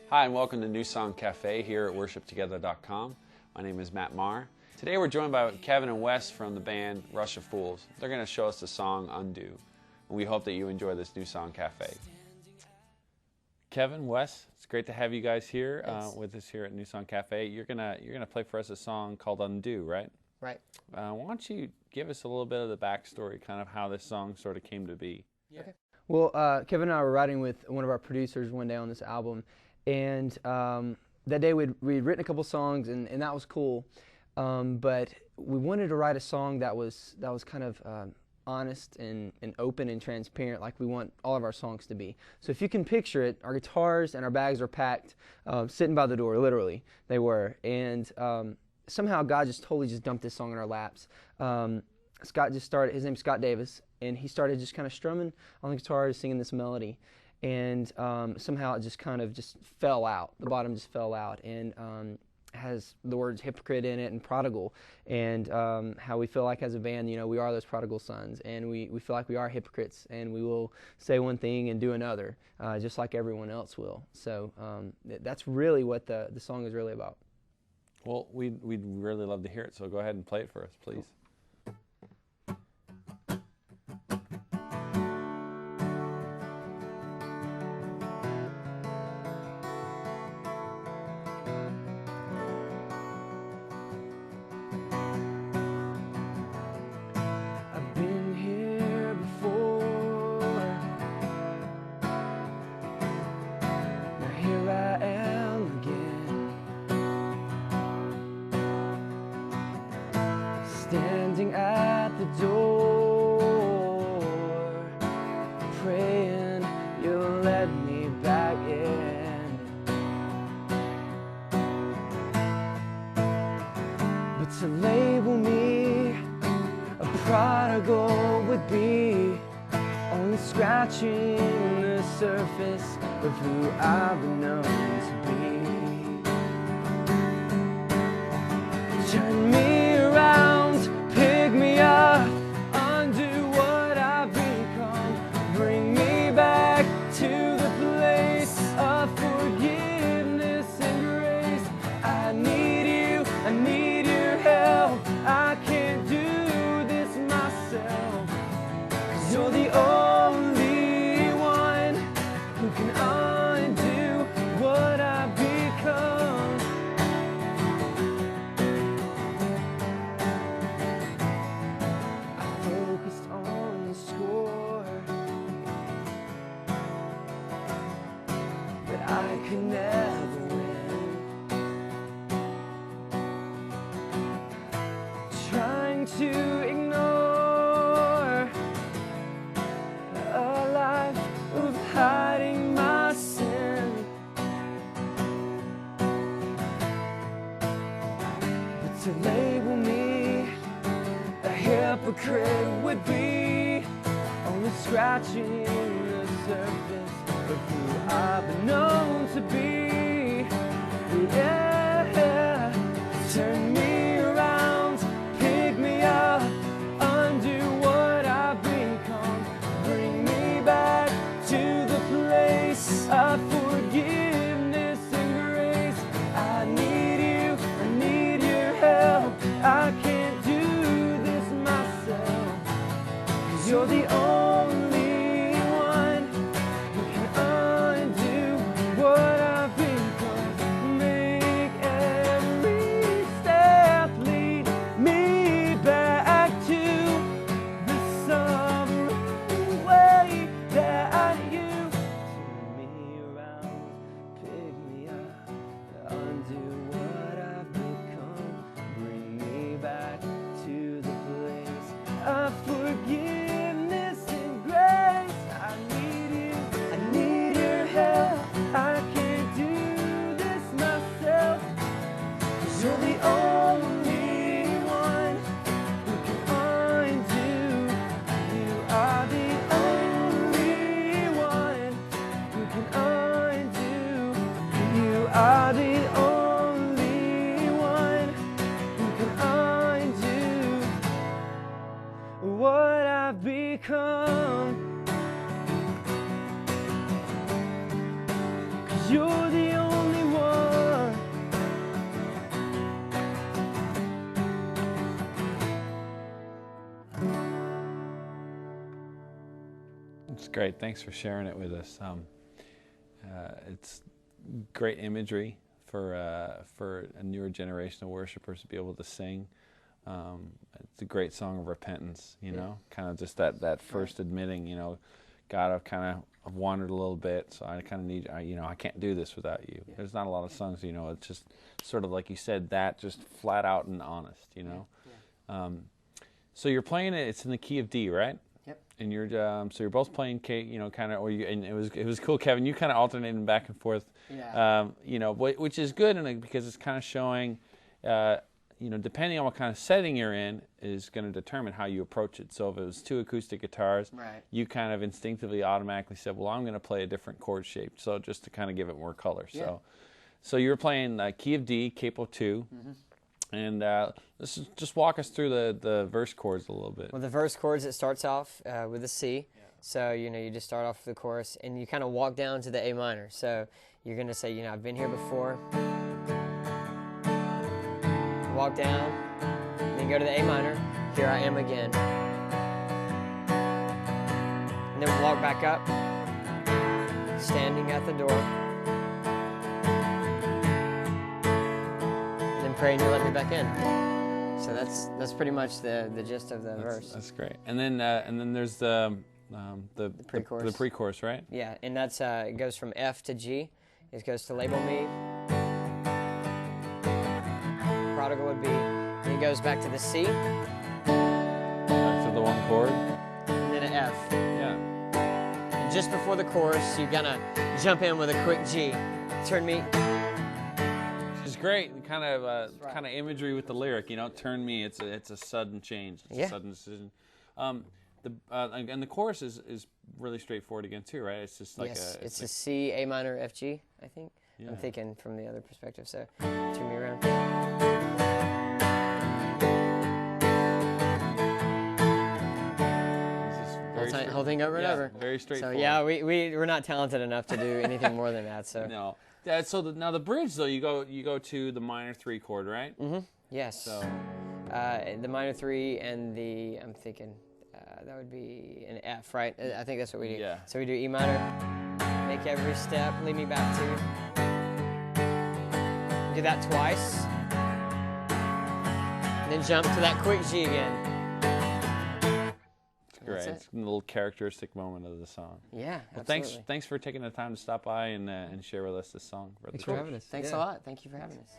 Hi, and welcome to New Song Cafe here at worshiptogether.com. My name is Matt Maher. Today we're joined by Kevin and Wes from the band Rush of Fools. They're going to show us the song Undo, and we hope that you enjoy this New Song Cafe. Kevin, Wes, it's great to have you guys here with us here at New Song Cafe. You're gonna play for us a song called Undo, right? Right. Why don't you give us a little bit of the backstory, kind of how this song sort of came to be? Yeah. Okay. Well, Kevin and I were writing with one of our producers one day on this album, and that day we'd written a couple songs, and that was cool. But we wanted to write a song that was kind of honest and open and transparent, like we want all of our songs to be. So if you can picture it, our guitars and our bags are packed, sitting by the door, literally, they were. And somehow God just totally just dumped this song in our laps. Scott just started, his name's Scott Davis, and he started just kind of strumming on the guitar, singing this melody. And somehow it just kind of just fell out. The bottom just fell out, and has the words hypocrite in it and prodigal, and how we feel like as a band, you know, we are those prodigal sons, and we feel like we are hypocrites, and we will say one thing and do another, just like everyone else will. So that's really what the song is really about. Well, we'd really love to hear it, so go ahead and play it for us, please. Standing at the door, praying you'll let me back in. But to label me a prodigal would be only scratching the surface of who I've been known to be. Turn me around, pick me up, undo what I've become, bring me back to the place of forgiveness and grace. I need your help, I can't do this myself, 'cause you're the only one who can undo what I've become. I could never win, trying to ignore a life of hiding my sin. But to label me a hypocrite would be only scratching the surface of who I've been known to be. Yeah, turn me around, pick me up, undo what I've become, bring me back to the place of forgiveness and grace. I need your help, I can't do this myself, 'cause you're the only forgiveness and grace. I need your help, I can't do this myself, 'cause you're the only one who can undo. You are the only one who can undo. You are the only one who can undo what I've become. 'Cause you're the only It's great. Thanks for sharing it with us. It's great imagery for a newer generation of worshipers to be able to sing. It's a great song of repentance, you know, kind of just that first admitting, you know, God, I've wandered a little bit, so I kind of need, you know, I can't do this without you. There's not a lot of songs, you know, it's just sort of like you said, that just flat out and honest, you know. So you're playing it. It's in the key of D, right? Yep. And you're so you're both playing K, you know, kind of, or you, and it was cool, Kevin. You kind of alternating back and forth, you know, which is good, and because it's kind of showing, you know, depending on what kind of setting you're in, is going to determine how you approach it. So if it was 2 acoustic guitars, you kind of instinctively, automatically said, well, I'm going to play a different chord shape, so just to kind of give it more color. So you were playing key of D, capo 2. And just walk us through the verse chords a little bit. Well, the verse chords, it starts off with a C. So, you know, you just start off with the chorus, and you kind of walk down to the A minor. So you're going to say, you know, I've been here before. Walk down, and then go to the A minor. Here I am again. And then walk back up, standing at the door. Praying you let me back in. So that's pretty much the gist of the verse. That's great. And then there's the pre-chorus. The pre-chorus, right? Yeah, and that's it goes from F to G. It goes to label me. Prodigal would be. And it goes back to the C. Back to the one chord. And then an F. Yeah. And just before the chorus, you're gonna jump in with a quick G. Turn me. Great, kind of imagery with the lyric, you know. Turn me. It's a sudden change. It's a sudden decision. And the chorus is really straightforward again too, right? It's just like it's a C, A minor, F, G. I think. Yeah. I'm thinking from the other perspective. So turn me around. Whole thing over and over. Very straightforward. So yeah, we're not talented enough to do anything more than that. So no. So now the bridge though, you go to the minor 3 chord, right? Mm-hmm. Yes. So the minor 3 and the that would be an F, right? I think that's what we do. Yeah. So we do E minor, make every step, lead me back to. Do that twice, and then jump to that quick G again. Great. It's a little characteristic moment of the song. Yeah, well, absolutely. Thanks for taking the time to stop by and share with us this song. Thanks for having us. Thanks a lot. Thank you for having us.